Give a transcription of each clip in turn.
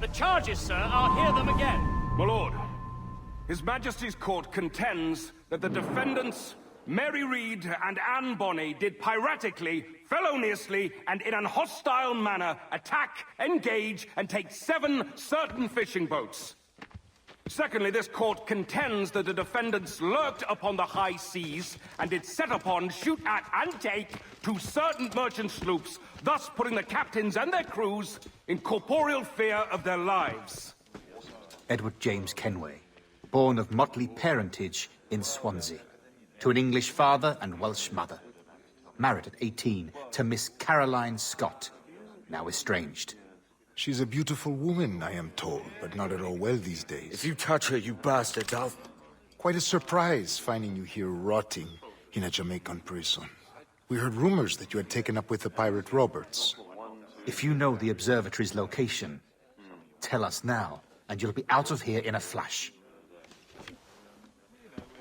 The charges, sir, I'll hear them again. My lord, His Majesty's court contends that the defendants, Mary Read and Anne Bonny, did piratically, feloniously, and in an hostile manner attack, engage, and take 7 certain fishing boats. Secondly, this court contends that the defendants lurked upon the high seas and did set upon, shoot at, and take 2 certain merchant sloops, thus putting the captains and their crews in corporeal fear of their lives. Edward James Kenway, born of motley parentage in Swansea, to an English father and Welsh mother. Married at 18 to Miss Caroline Scott, now estranged. She's a beautiful woman, I am told, but not at all well these days. If you touch her, you bastard, I'll... Quite a surprise finding you here rotting in a Jamaican prison. We heard rumors that you had taken up with the pirate Roberts. If you know the observatory's location, tell us now, and you'll be out of here in a flash.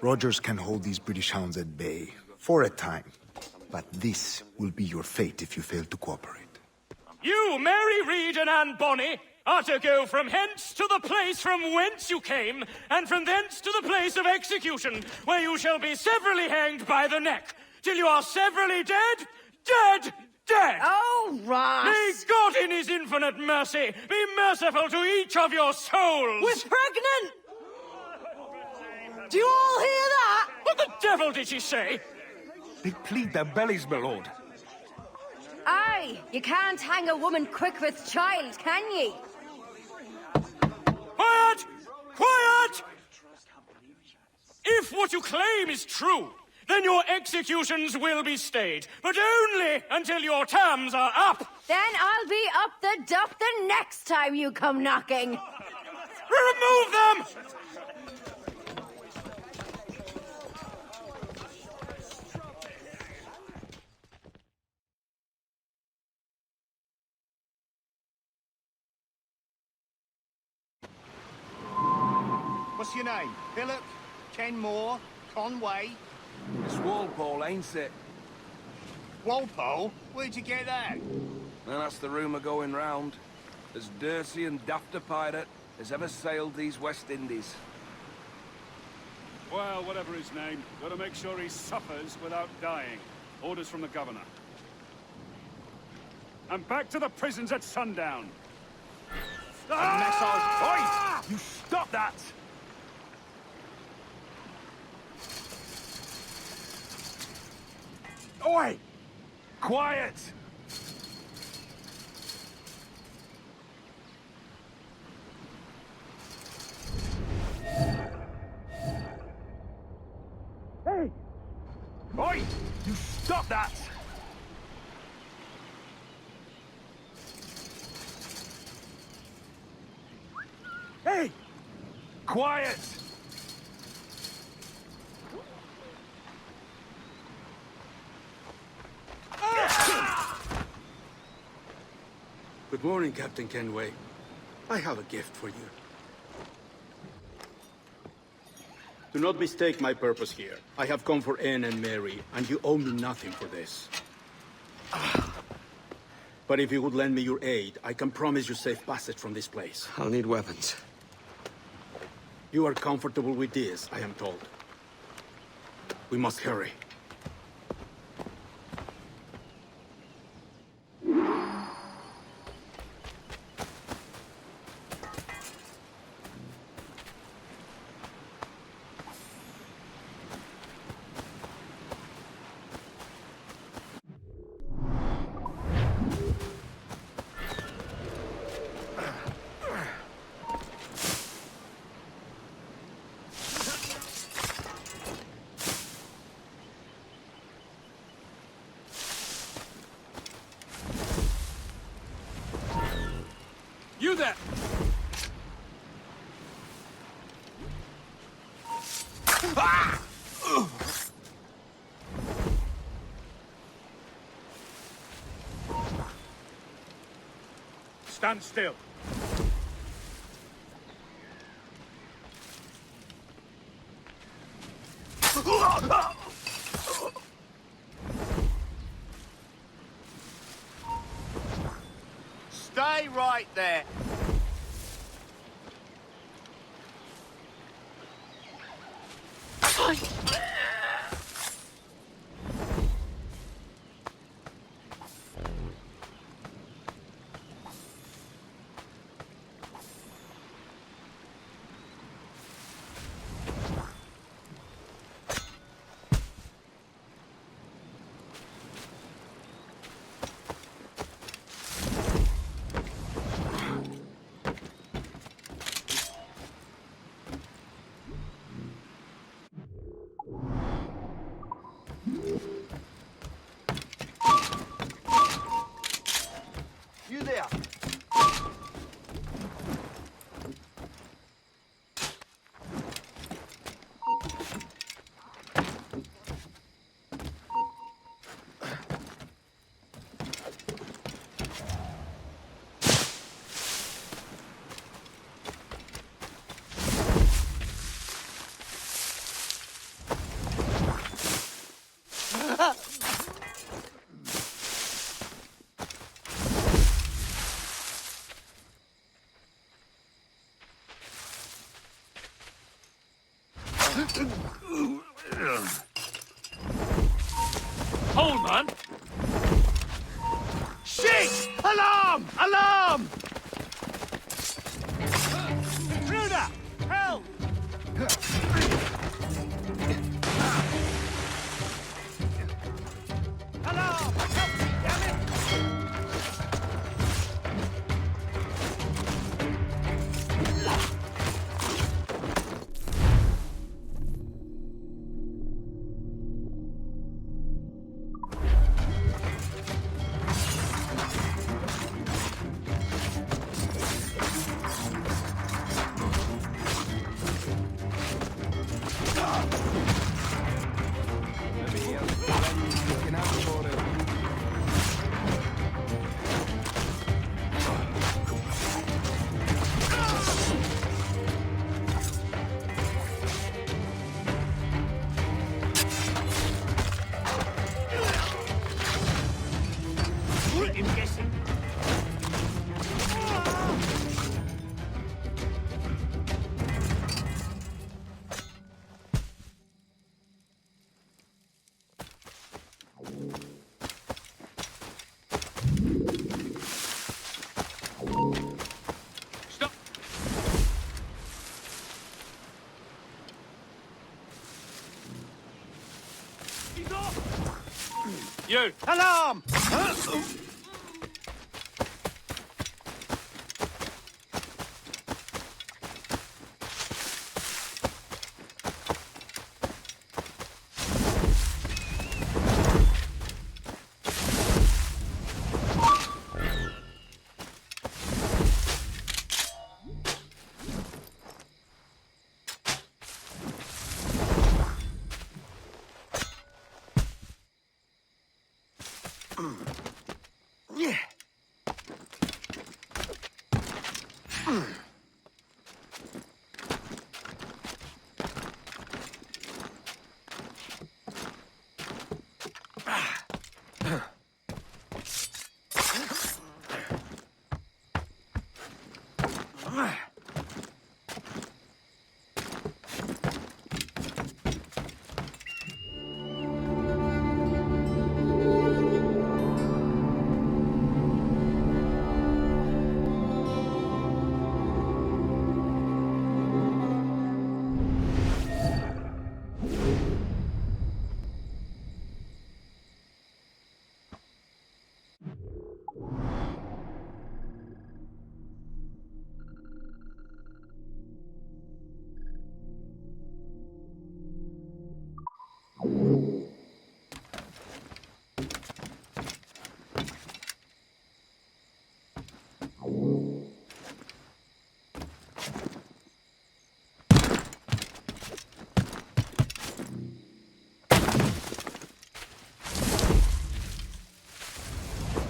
Rogers can hold these British hounds at bay, for a time. But this will be your fate if you fail to cooperate. You, Mary Read and Anne Bonny, are to go from hence to the place from whence you came, and from thence to the place of execution, where you shall be severally hanged by the neck, till you are severally dead, dead, dead! Oh, Ross! May God in his infinite mercy be merciful to each of your souls! We're pregnant! Do you all hear that? What the devil did she say? They plead their bellies, my lord. Aye, you can't hang a woman quick with child, can ye? Quiet! Quiet! If what you claim is true, then your executions will be stayed, but only until your terms are up. Then I'll be up the dup the next time you come knocking. Remove them! What's your name? Philip? Kenmore? Conway? It's Walpole, ain't it? Walpole? Where'd you get that? Well, that's the rumour going round. As dirty and daft a pirate as ever sailed these West Indies. Well, whatever his name, gotta make sure he suffers without dying. Orders from the governor. And back to the prisons at sundown. Oi! You stop that! Oi! Quiet! Hey! Oi! You stop that! Hey! Quiet! Good morning, Captain Kenway. I have a gift for you. Do not mistake my purpose here. I have come for Anne and Mary, and you owe me nothing for this. But if you would lend me your aid, I can promise you safe passage from this place. I'll need weapons. You are comfortable with this, I am told. We must hurry. You there! Stand still. Stay right there. Alarm! Intruder! Help! Alarm! Help me, damn it! Keep him guessing. Stop! He's off! You! Alarm! Yeah.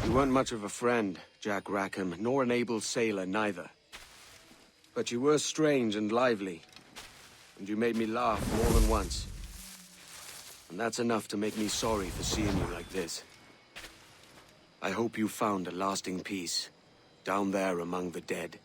You weren't much of a friend, Jack Rackham, nor an able sailor neither. But you were strange and lively, and you made me laugh more than once. And that's enough to make me sorry for seeing you like this. I hope you found a lasting peace, down there among the dead.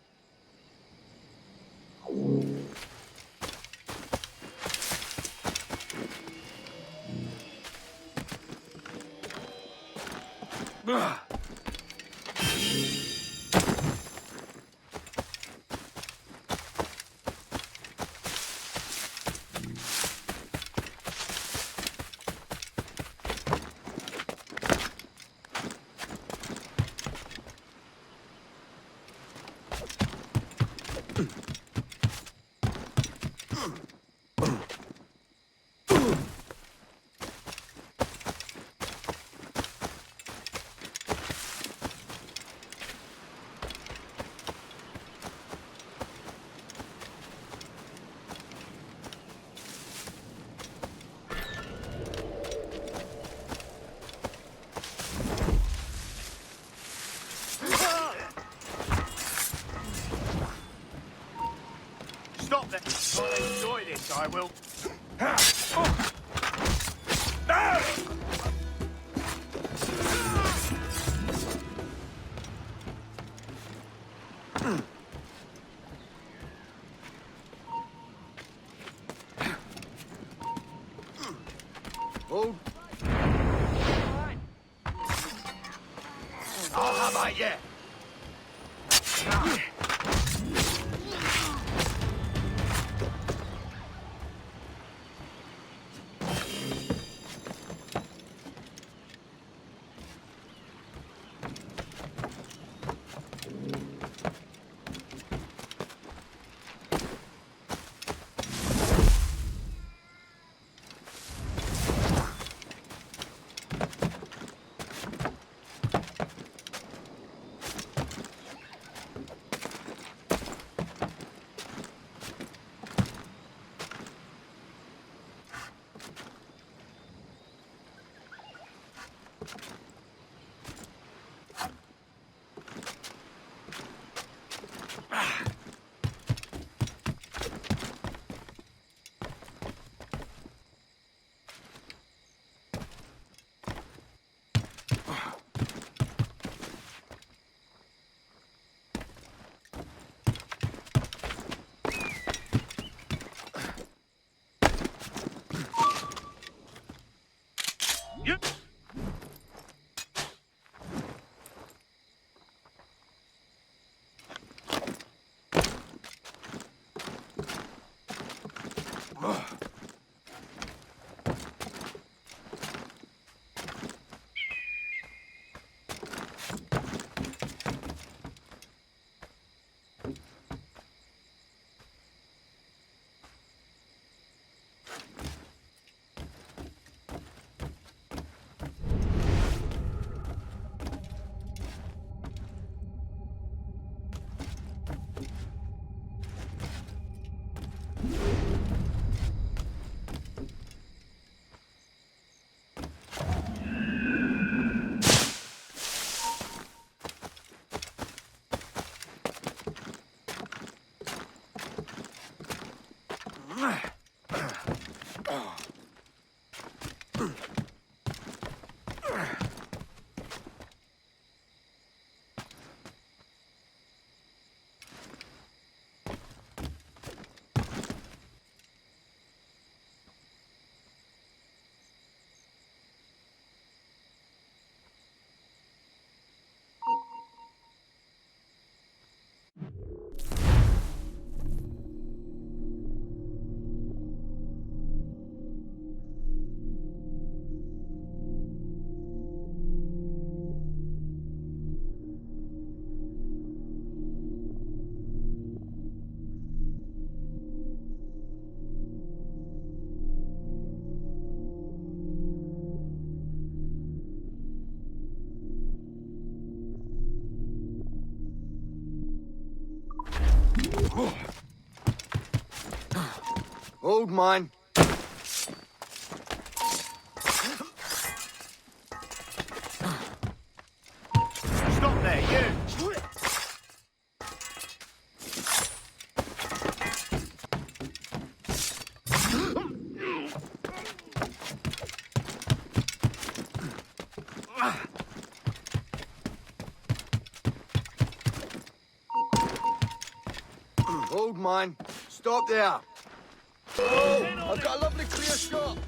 Stop that! I'll enjoy this, I will. Hold. I'll have I, yeah. Hold mine. Stop there, you! Hold mine. Stop there. Oh, I've got a lovely clear shot.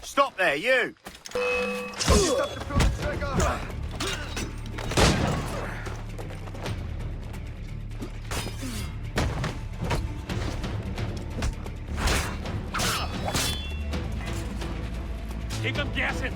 Stop there, you! Just have to pull the trigger. Keep them guessing.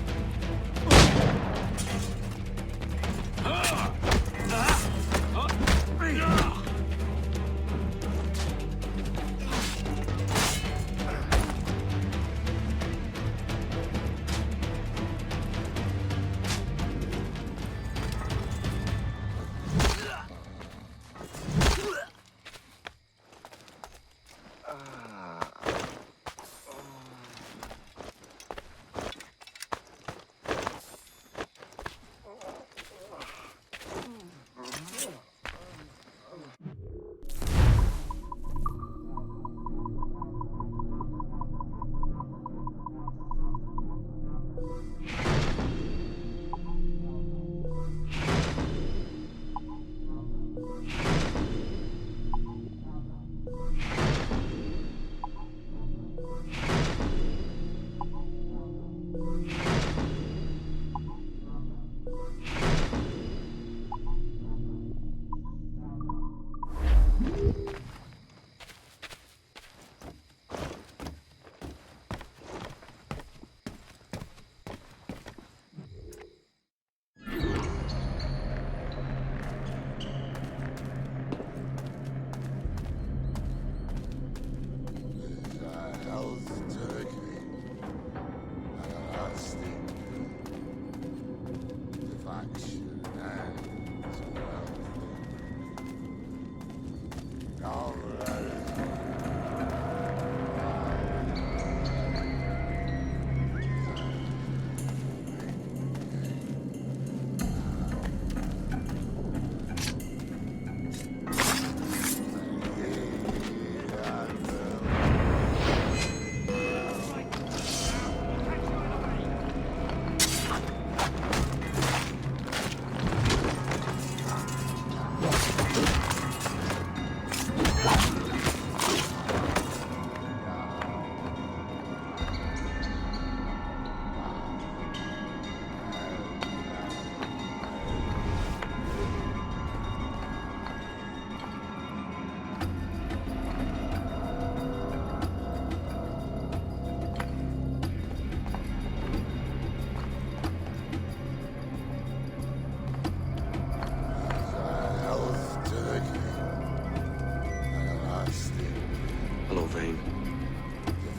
Hello, Vane.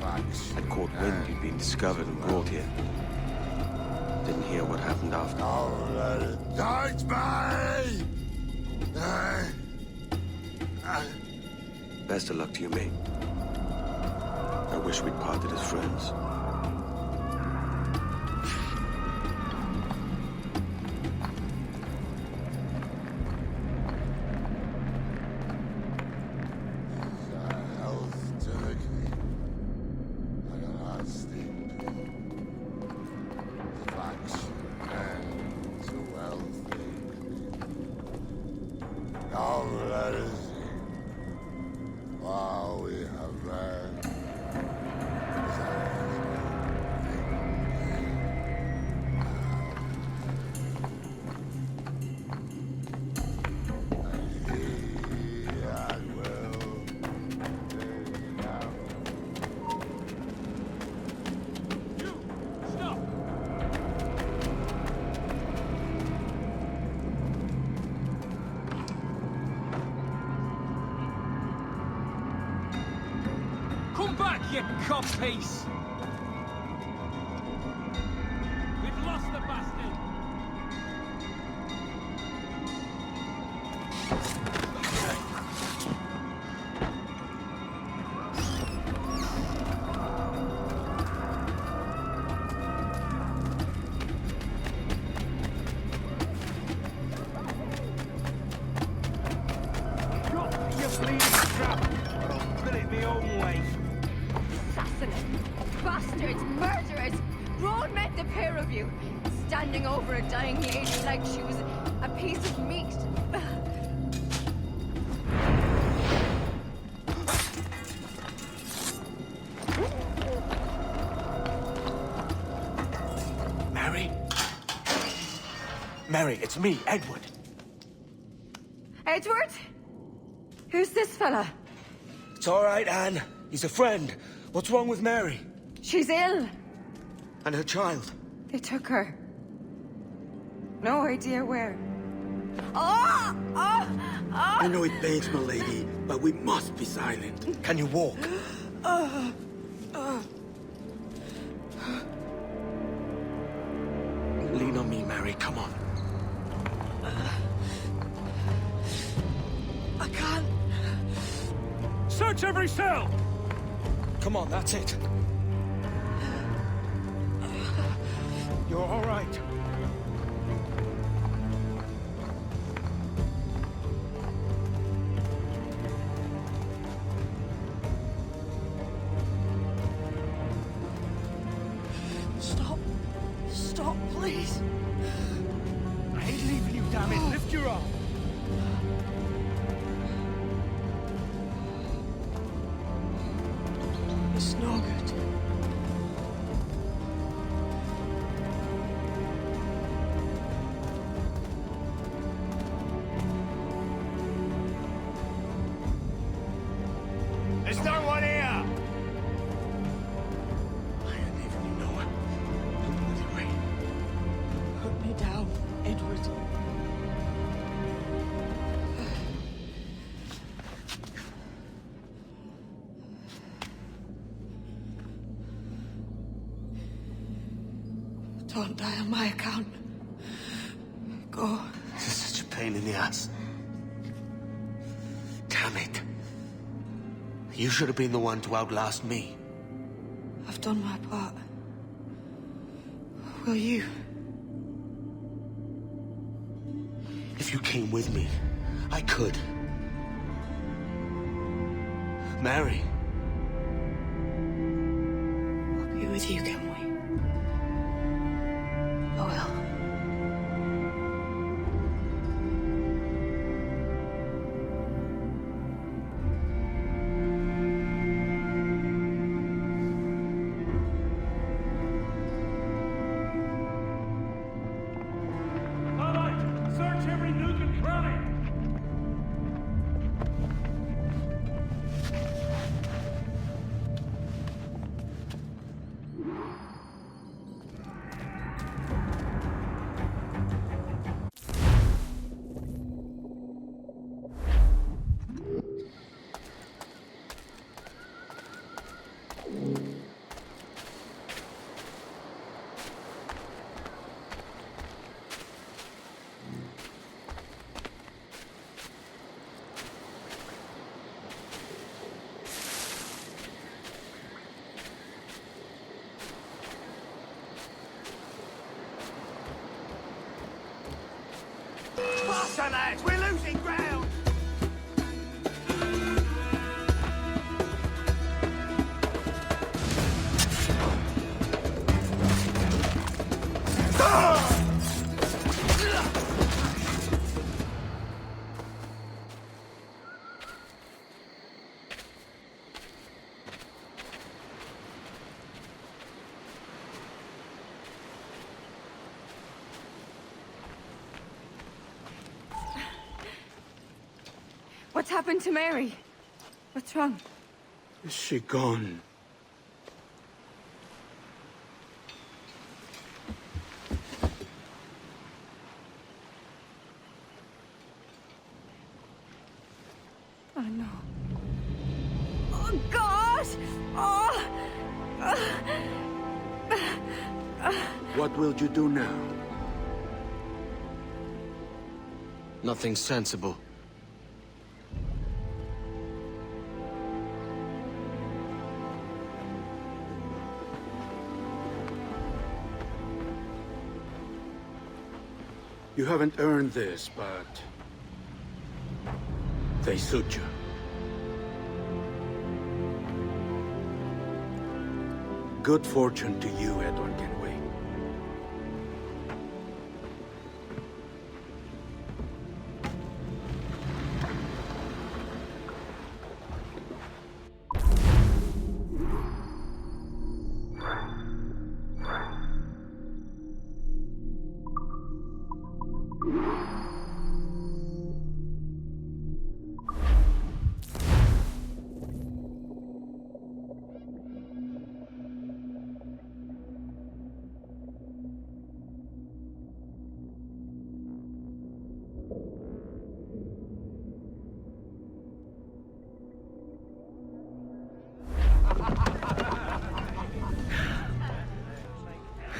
I caught wind you'd been discovered and brought here. Didn't hear what happened after. Best of luck to you, mate. I wish we'd parted as friends. codpiece! We've lost the bastard! Bastards, murderers! Road met the pair of you, standing over a dying lady like she was a piece of meat. Mary? Mary, it's me, Edward. Edward? Who's this fella? It's all right, Anne. He's a friend. What's wrong with Mary? She's ill. And her child? They took her. No idea where. Oh! Oh! Oh! I know it pains my lady, but we must be silent. Can you walk? Lean on me, Mary. Come on. I can't. Search every cell! Come on, that's it. You're all right. Stop. Stop, please. I ain't leaving you, damn it! Lift your arm! It's no good. There's no one here! I ain't leaving you nowhere. Anyway. Put me down, Edward. Don't die on my account. Go. This is such a pain in the ass. Damn it. You should have been the one to outlast me. I've done my part. Will you? If you came with me, I could. Mary. I'll be with you, can we? I will. All right! Search every nook and cranny! Faster, lads! We're losing ground! What's happened to Mary? What's wrong? Is she gone? Oh, no. Oh, God! Oh! What will you do now? Nothing sensible. You haven't earned this, but they suit you. Good fortune to you, Edward Kenway.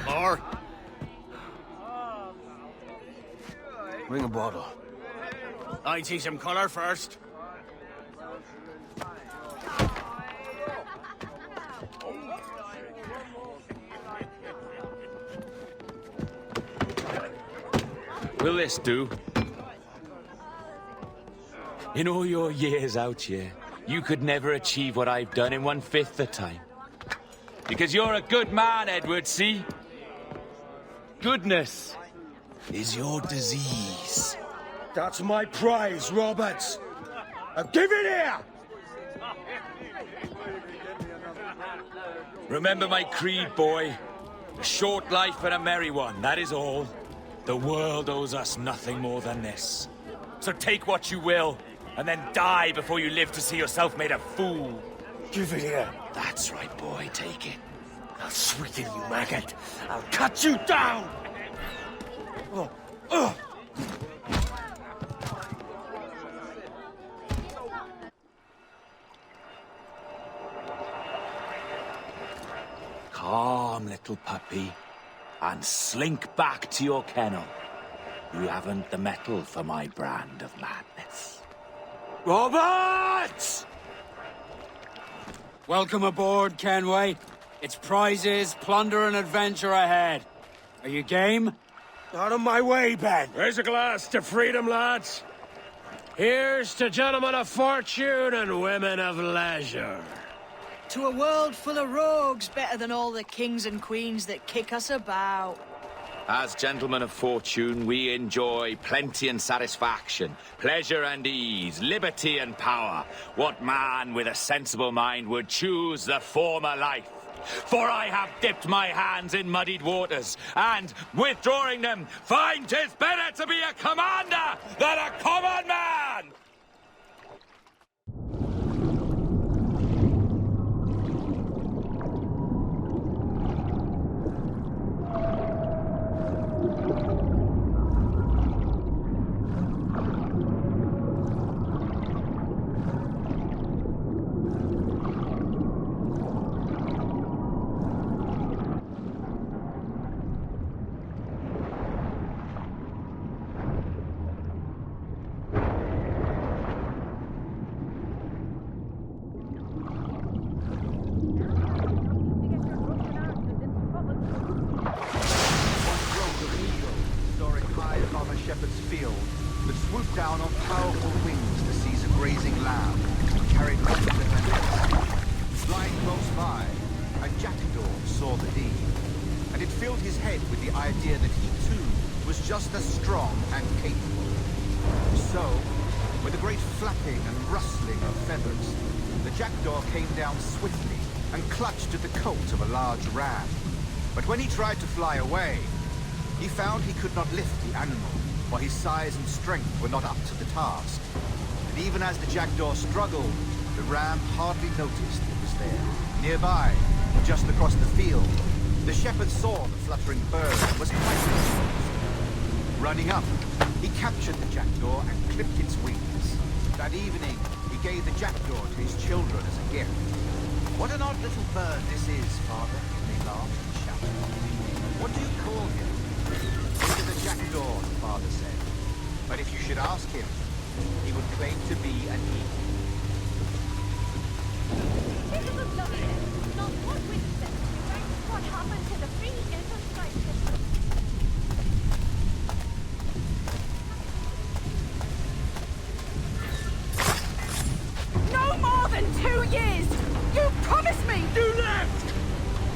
More? Bring a bottle. I'd see some colour first. Will this do? In all your years out here, you could never achieve what I've done in 1/5 the time. Because you're a good man, Edward, see? Goodness is your disease. That's my prize, Roberts. Now give it here! Remember my creed, boy. A short life and a merry one, that is all. The world owes us nothing more than this. So take what you will, and then die before you live to see yourself made a fool. Give it here. That's right, boy, take it. I'll sweeten you, maggot. I'll cut you down! Calm, little puppy, and slink back to your kennel. You haven't the mettle for my brand of madness. Roberts! Welcome aboard, Kenway. It's prizes, plunder, and adventure ahead. Are you game? Out of my way, Ben. Raise a glass to freedom, lads. Here's to gentlemen of fortune and women of leisure. To a world full of rogues, better than all the kings and queens that kick us about. As gentlemen of fortune, we enjoy plenty and satisfaction, pleasure and ease, liberty and power. What man with a sensible mind would choose the former life? For I have dipped my hands in muddied waters, and, withdrawing them, find 'tis better to be a commander than a common man! Down on powerful wings to seize a grazing lamb, carried off to the fence. Flying close by, a jackdaw saw the deed, and it filled his head with the idea that he too was just as strong and capable. So, with a great flapping and rustling of feathers, the jackdaw came down swiftly and clutched at the coat of a large ram. But when he tried to fly away, he found he could not lift the animal, for his size and strength were not up to the task. And even as the jackdaw struggled, the ram hardly noticed it was there. Nearby, just across the field, the shepherd saw the fluttering bird and was quite confused. Running up, he captured the jackdaw and clipped its wings. That evening, he gave the jackdaw to his children as a gift. What an odd little bird this is, Father, they laughed and shouted. What do you call him? Into the jackdaw, the father said. But if you should ask him, he would claim to be an eagle. This is a lovely not what witness. What happened to the free infrastructure? No more than 2 years! You promised me! You left!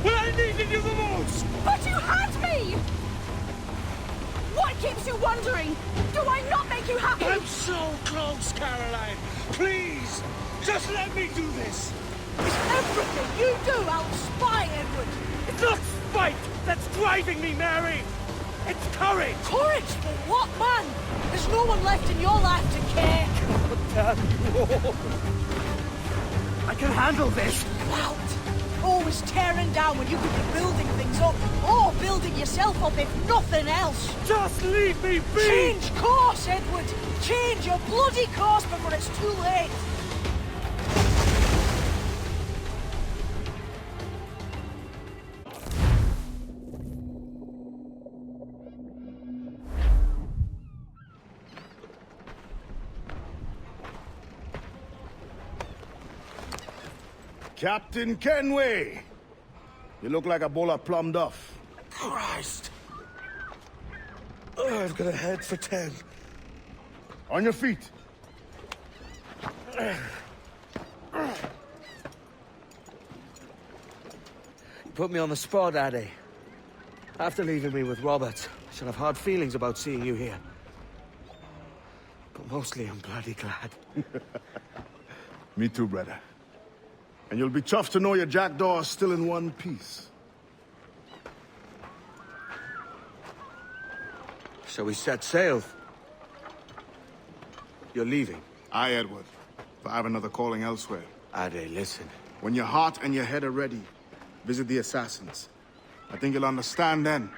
When I needed you the most! But you had me! What keeps you wondering? Do I not make you happy? I'm so close, Caroline! Please! Just let me do this! Is everything you do out spy, Edward? It's not spite that's driving me, Mary! It's courage! Courage for what, man? There's no one left in your life to care. God damn you all! I can handle this! Loud. Always tearing down when you could be building things up, or building yourself up if nothing else. Just leave me be! Change course, Edward! Change your bloody course before it's too late! Captain Kenway! You look like a bowl of plum duff. Christ! Oh, I've got a head for 10. On your feet. You put me on the spot, Addy. After leaving me with Robert, I should have hard feelings about seeing you here. But mostly I'm bloody glad. Me too, brother. And you'll be chuffed to know your jackdaw is still in one piece. Shall we set sail? You're leaving? Aye, Edward. But I have another calling elsewhere. Ade, listen. When your heart and your head are ready, visit the assassins. I think you'll understand then.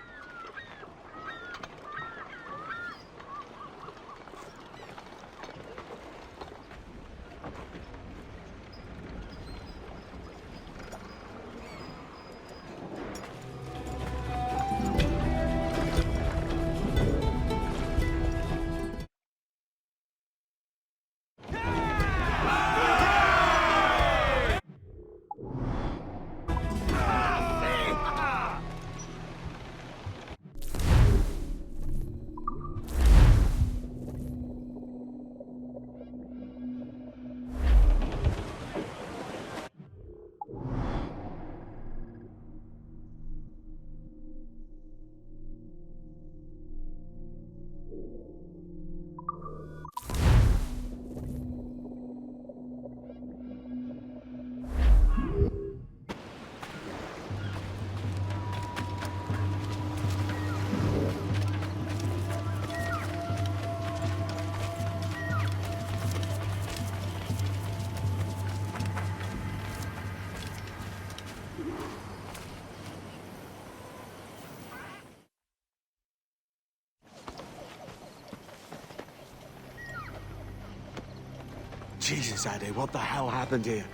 Jesus, Ade, what the hell happened here?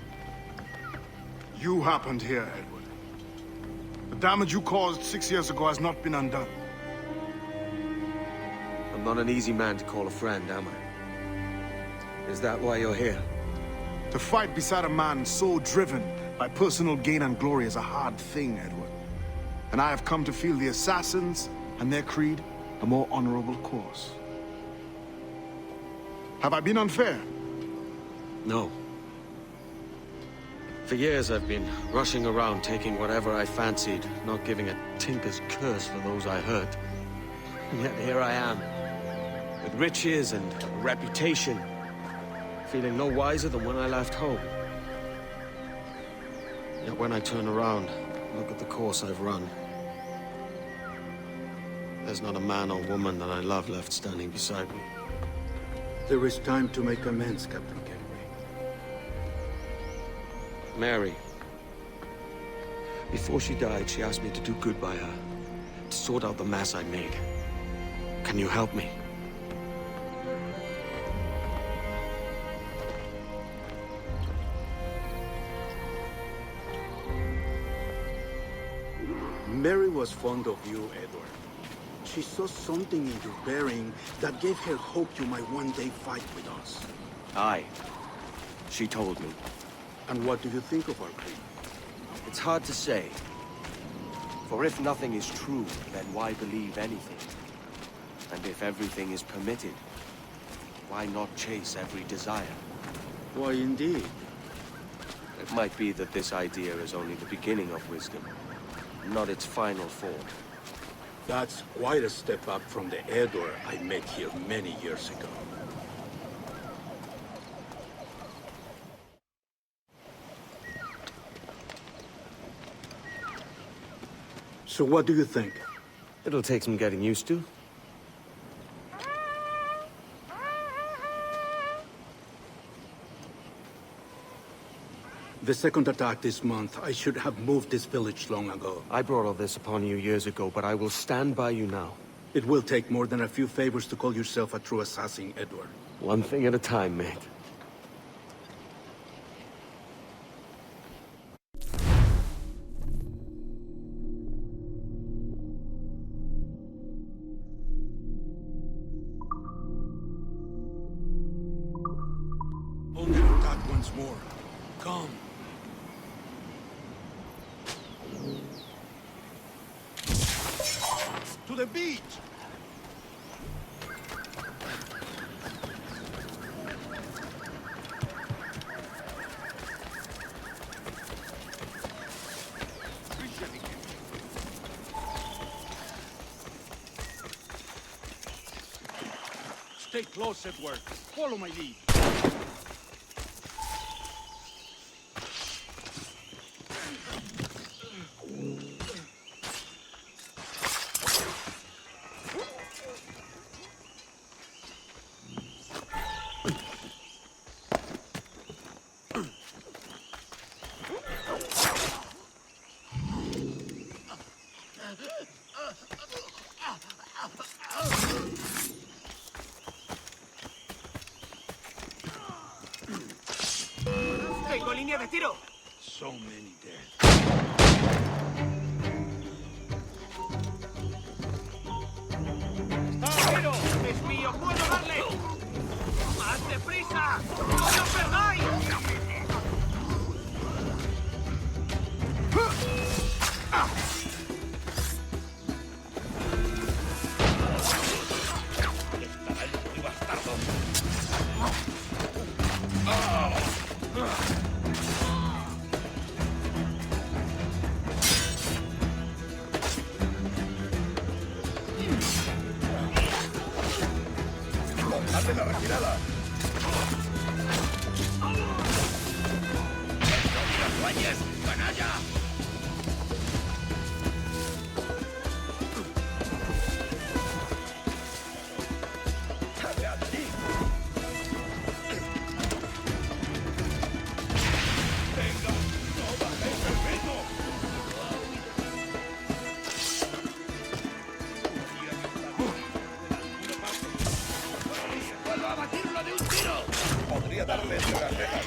You happened here, Edward. The damage you caused 6 years ago has not been undone. I'm not an easy man to call a friend, am I? Is that why you're here? To fight beside a man so driven by personal gain and glory is a hard thing, Edward. And I have come to feel the assassins and their creed a more honorable course. Have I been unfair? No. For years I've been rushing around, taking whatever I fancied, not giving a tinker's curse for those I hurt. And yet here I am, with riches and a reputation, feeling no wiser than when I left home. Yet when I turn around, look at the course I've run. There's not a man or woman that I love left standing beside me. There is time to make amends, Captain Kenway. Mary. Before she died, she asked me to do good by her, to sort out the mess I made. Can you help me? Mary was fond of you, Edward. She saw something in your bearing that gave her hope you might one day fight with us. Aye. She told me. And what do you think of our creed? It's hard to say. For if nothing is true, then why believe anything? And if everything is permitted, why not chase every desire? Why, indeed. It might be that this idea is only the beginning of wisdom, not its final form. That's quite a step up from the Edward I met here many years ago. So what do you think? It'll take some getting used to. The second attack this month, I should have moved this village long ago. I brought all this upon you years ago, but I will stand by you now. It will take more than a few favors to call yourself a true assassin, Edward. One thing at a time, mate. Only attack once more. Come. To the beach! Stay close, Edward. Follow my lead. Tengo línea de tiro. So many dead. ¡Tiro! ¡Es mío! ¡Puedo darle! ¡Más deprisa! ¡No lo perdáis! ¡Hazle la retirada! ¡No vayas, canalla! Podría darle tragaderas.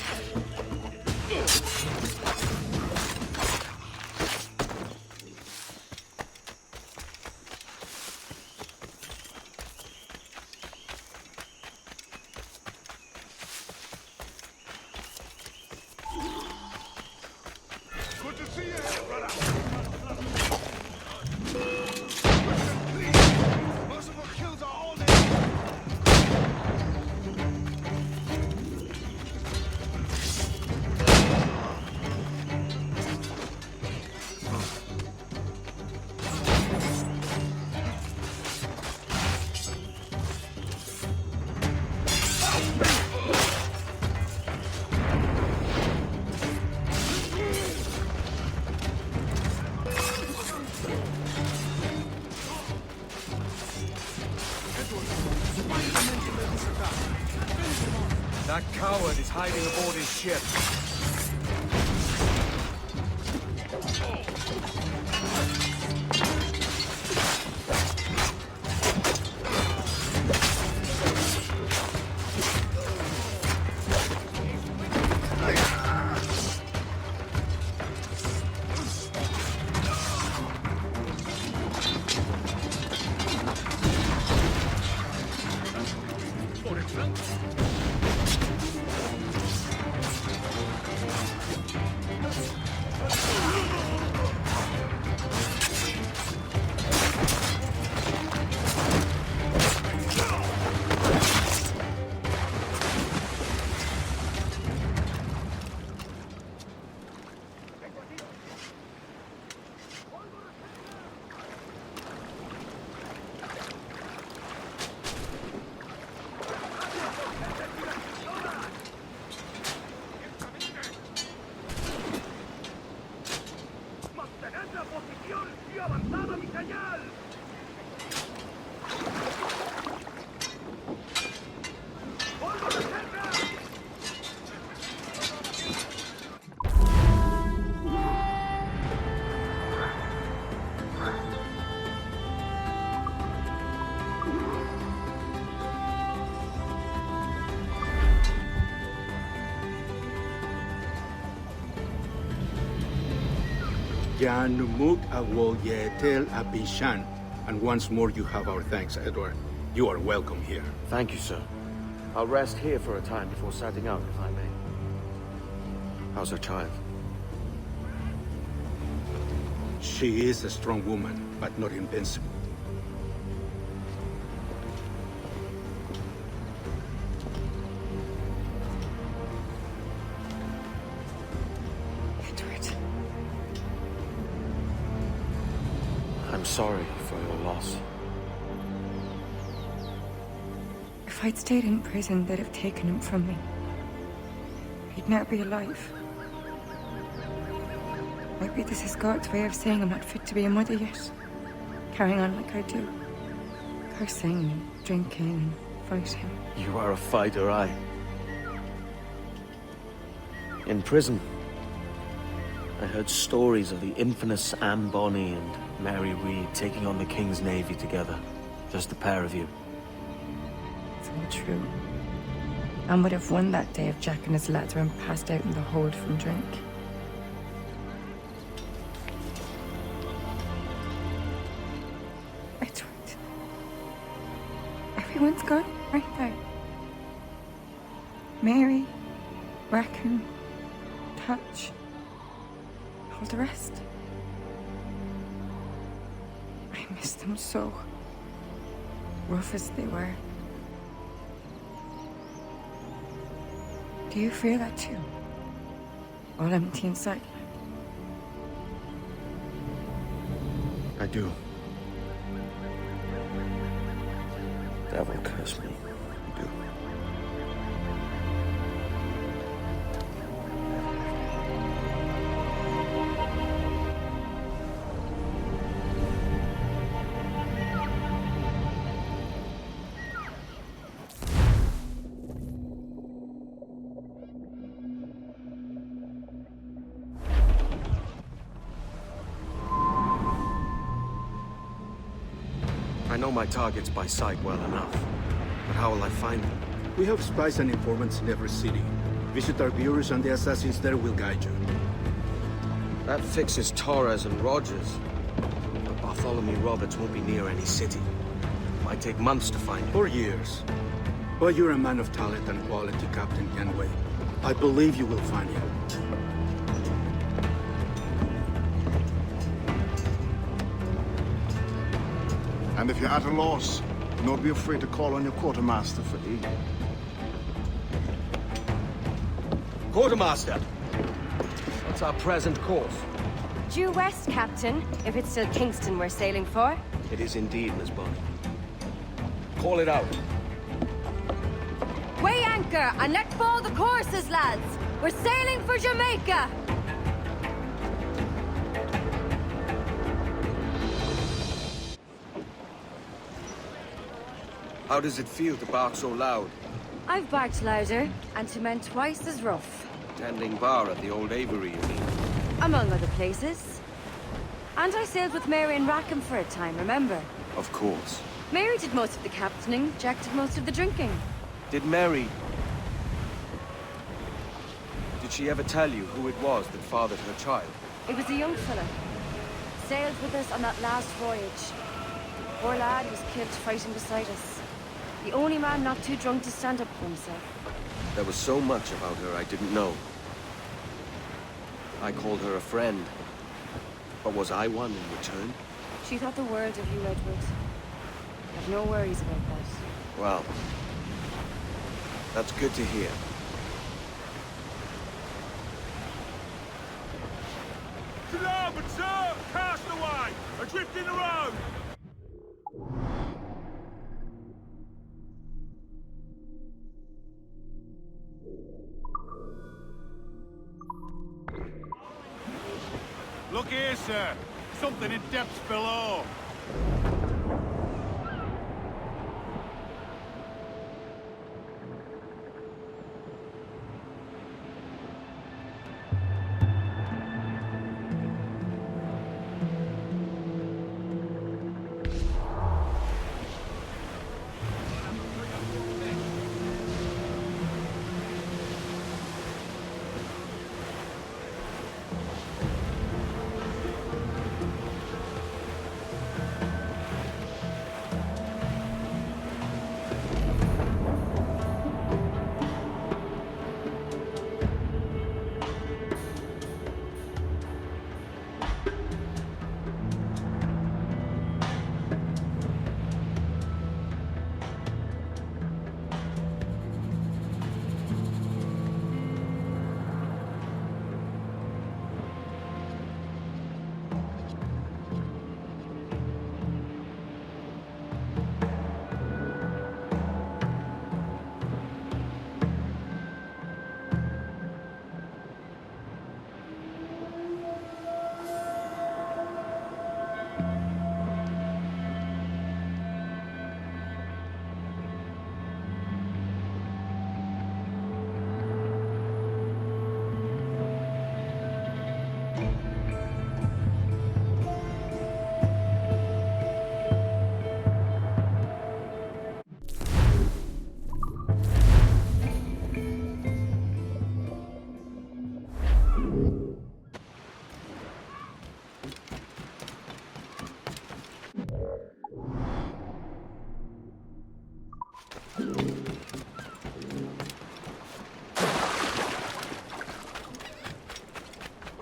Good to see you, brother. Merciful kills are all there. That coward is hiding aboard his ship. posición y avanzada mi señal. ¡Polvo de cerca! Janumuk awol yetel abishan. And once more you have our thanks, Edward. You are welcome here. Thank you, sir. I'll rest here for a time before setting out, if I may. How's her child? She is a strong woman, but not invincible. Edward. I'm sorry for your loss. If I'd stayed in prison, they'd have taken him from me. He'd now be alive. Maybe this is God's way of saying I'm not fit to be a mother yet. Carrying on like I do. Cursing, drinking, fighting. You are a fighter, aye. In prison, I heard stories of the infamous Anne Bonny and Mary Read taking on the King's Navy together. Just the pair of you. It's all true. Anne would have won that day if Jack and his lads weren't passed out in the hold from drink. Edward. Everyone's gone, aren't they? Mary, Rackham, Touch, all the rest. I miss them so. Rough as they were. Do you feel that too? All empty inside? I do. Devil curse me. I do. I know my targets by sight well enough, but how will I find them? We have spies and informants in every city. Visit our bureaus and the assassins there will guide you. That fixes Torres and Rogers. But Bartholomew Roberts won't be near any city. Might take months to find him. For years. But you're a man of talent and quality, Captain Kenway. I believe you will find him. And if you're at a loss, do not be afraid to call on your quartermaster for aid. Quartermaster! What's our present course? Due west, Captain, if it's still Kingston we're sailing for. It is indeed, Miss Bonny. Call it out. Weigh anchor and let fall the courses, lads! We're sailing for Jamaica! How does it feel to bark so loud? I've barked louder, and to men twice as rough. Tending bar at the old Avery, you mean? Among other places. And I sailed with Mary and Rackham for a time, remember? Of course. Mary did most of the captaining, Jack did most of the drinking. Did Mary... Did she ever tell you who it was that fathered her child? It was a young fella. Sailed with us on that last voyage. Poor lad was killed fighting beside us. The only man not too drunk to stand up for himself. There was so much about her I didn't know. I called her a friend. But was I one in return? She thought the world of you, Edward. I've no worries about that. Well, that's good to hear. To larboard, sir! Cast away! Adrift in the road! Look here, sir. something in depths below.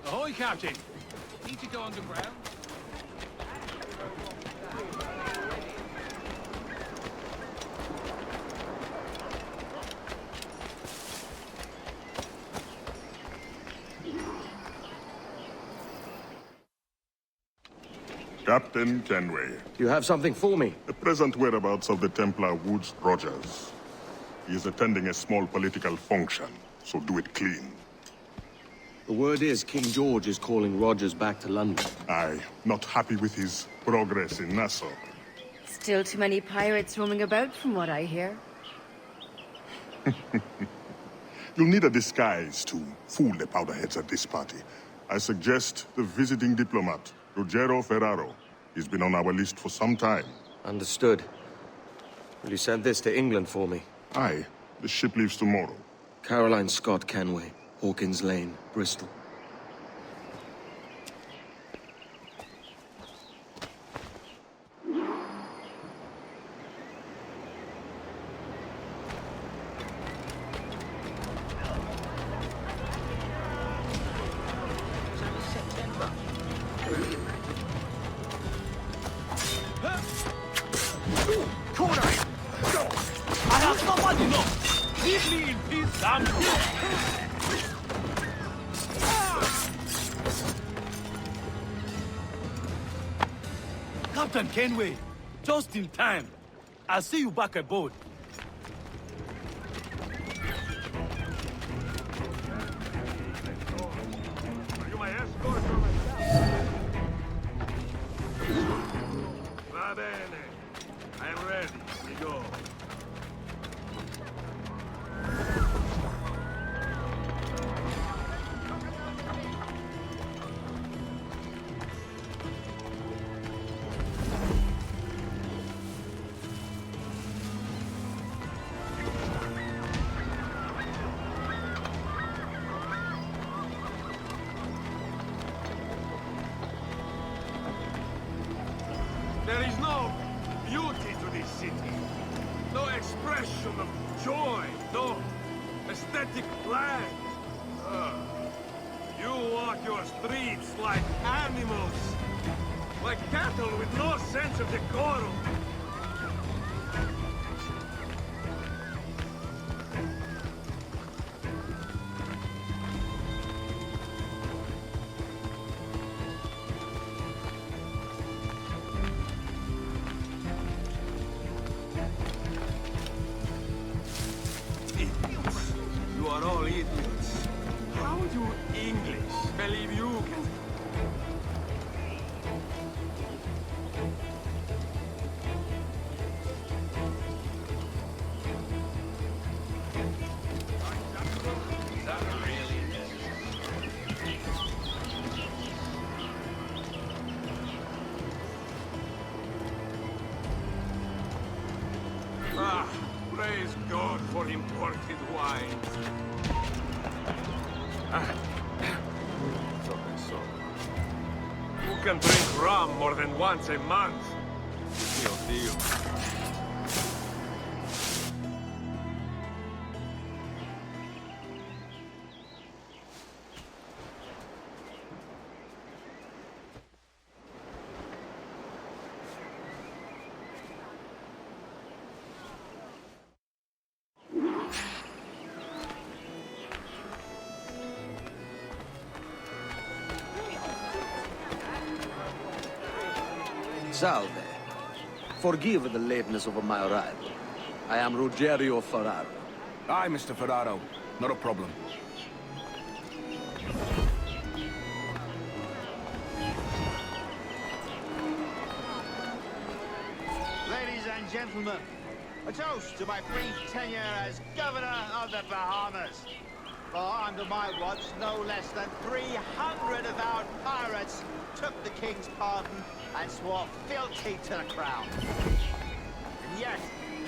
Ahoy, Captain! Need to go underground? Captain Kenway. You have something for me? The present whereabouts of the Templar Woods Rogers. He is attending a small political function, so do it clean. The word is King George is calling Rogers back to London. Aye, not happy with his progress in Nassau. Still too many pirates roaming about, from what I hear. You'll need a disguise to fool the powderheads at this party. I suggest the visiting diplomat, Ruggiero Ferraro. He's been on our list for some time. Understood. Will you send this to England for me? Aye. The ship leaves tomorrow. Caroline Scott Kenway, Hawkins Lane, Bristol. I have suffered enough. Leave me in peace, damn you. Captain Kenway, just in time. I'll see you back aboard. Are you my escort or Va bene. I am ready. We go. There is no beauty to this city. No expression of joy. No aesthetic life. You walk your streets like animals. Like cattle with no sense of decorum. Idiots. You are all idiots. How do English believe you can... wine. So. Who can drink rum more than once a month? Mio Dio. Salve. Forgive the lateness of my arrival. I am Rogerio Ferraro. Aye, Mr. Ferraro. Not a problem. Ladies and gentlemen, a toast to my brief tenure as Governor of the Bahamas. For under my watch, no less than 300 avowed pirates took the King's pardon and swore fealty to the crown. And yet,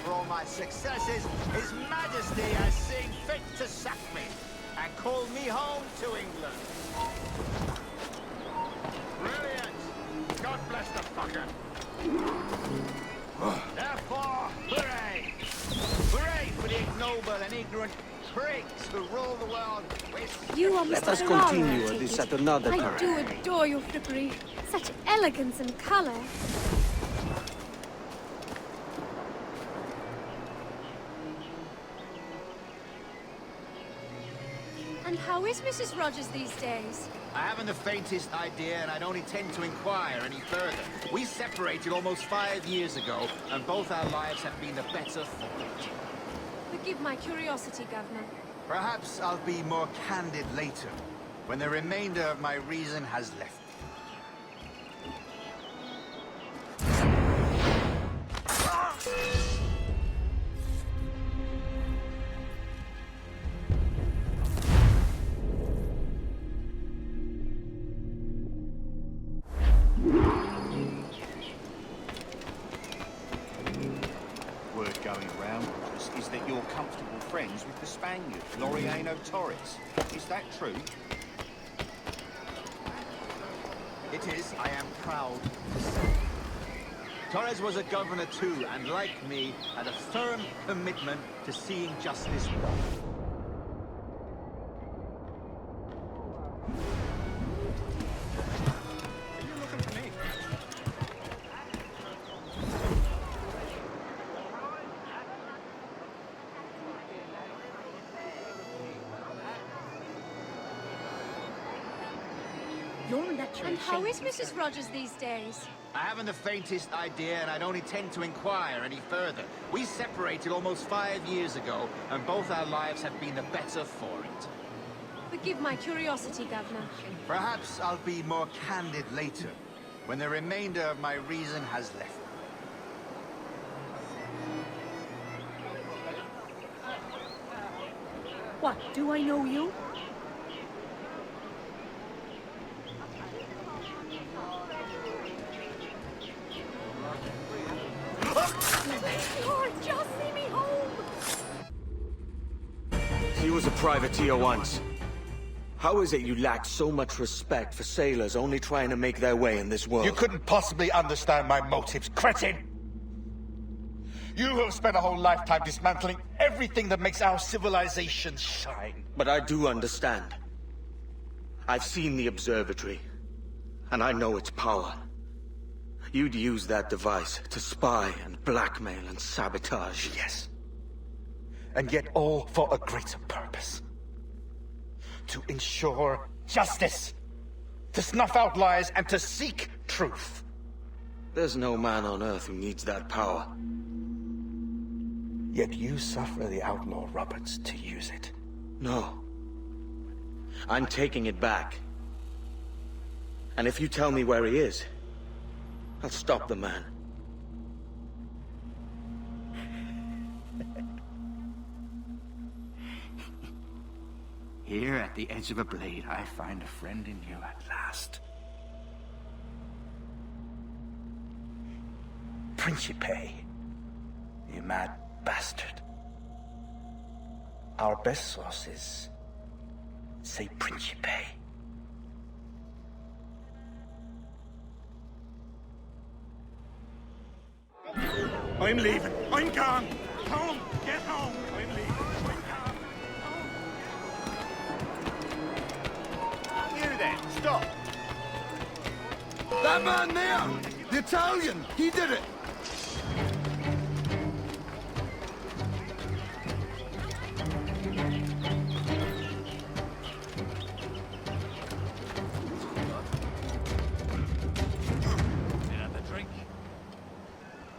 for all my successes, His Majesty has seen fit to sack me and call me home to England. Brilliant! God bless the fucker! Therefore, hooray! Hooray for the ignoble and ignorant prigs who rule the world with... You are Let Mr. us Ferraro, continue I take this it. at another I time. do adore your frippery. Such elegance and colour. And how is Mrs. Rogers these days? I haven't the faintest idea, and I don't intend to inquire any further. We separated almost 5 years ago, and both our lives have been the better for it. Forgive my curiosity, Governor. Perhaps I'll be more candid later, when the remainder of my reason has left me. Word going round is that you're comfortable friends with the Spaniard, Laureano Torres. Is that true? It is. I am proud to say. Torres was a governor too, and like me, had a firm commitment to seeing justice done. And how is Mrs. Rogers these days? I haven't the faintest idea, and I don't intend to inquire any further. We separated almost 5 years ago, and both our lives have been the better for it. Forgive my curiosity, Governor. Perhaps I'll be more candid later, when the remainder of my reason has left me. What, do I know you? Lord, just see me home! He was a privateer once. How is it you lack so much respect for sailors only trying to make their way in this world? You couldn't possibly understand my motives, cretin! You have spent a whole lifetime dismantling everything that makes our civilization shine. But I do understand. I've seen the observatory, and I know its power. You'd use that device to spy and blackmail and sabotage. Yes. And yet all for a greater purpose. To ensure justice. To snuff out lies and to seek truth. There's no man on Earth who needs that power. Yet you suffer the outlaw Roberts to use it. No. I'm taking it back. And if you tell me where he is, I'll stop the man. Here at the edge of a blade, I find a friend in you at last. Principe, you mad bastard. our best sources say Principe. I'm leaving. I'm gone. Home. Get home. I'm leaving. I'm gone. You then, stop. That man there, the Italian, he did it. Have a drink.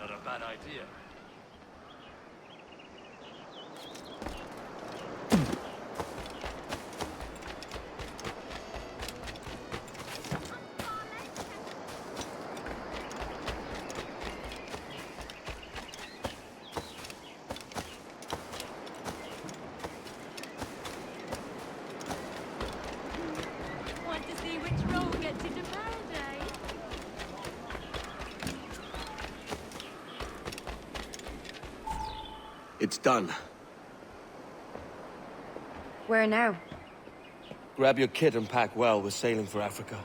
Not a bad idea. Want to see which roll gets into paradise? It's done. Where now? Grab your kit and pack well. We're sailing for Africa.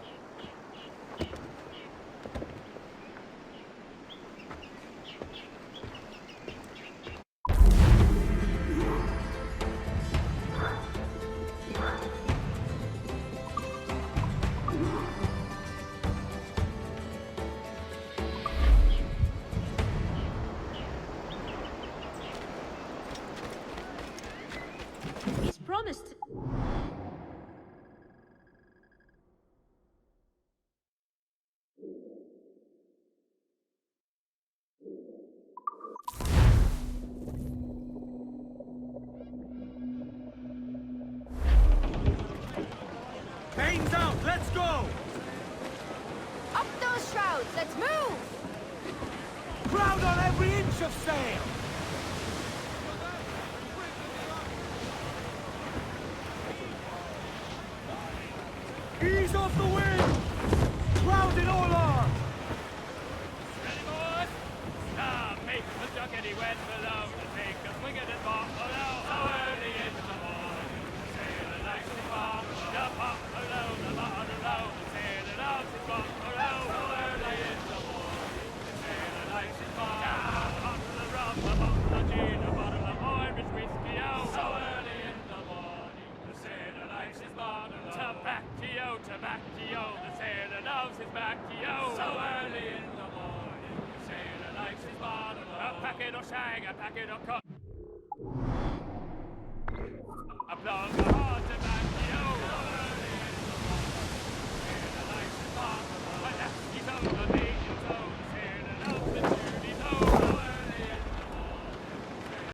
He's promised. Pain's out. Let's go. Up those shrouds! Let's move! Crowd on every inch of sail. Ease off the wind. Crowd in all arms. Ready, boys? Now, make the junkety wet below to take a swing at it, pop below. So early in the morning, the sailor likes to pop. The pop below, the bottom below, the sailor loves his pop below. So early in the morning, the sailor likes his pop. Down, pop to the rum, the pop to the gin, the bottle of Irish whiskey, oh. So early in the morning, the sailor likes his bottle of tobacco, tobacco, the sailor loves his baccio. So early in the morning, the sailor likes his bottle of a packet of shag, a packet of cut. A plug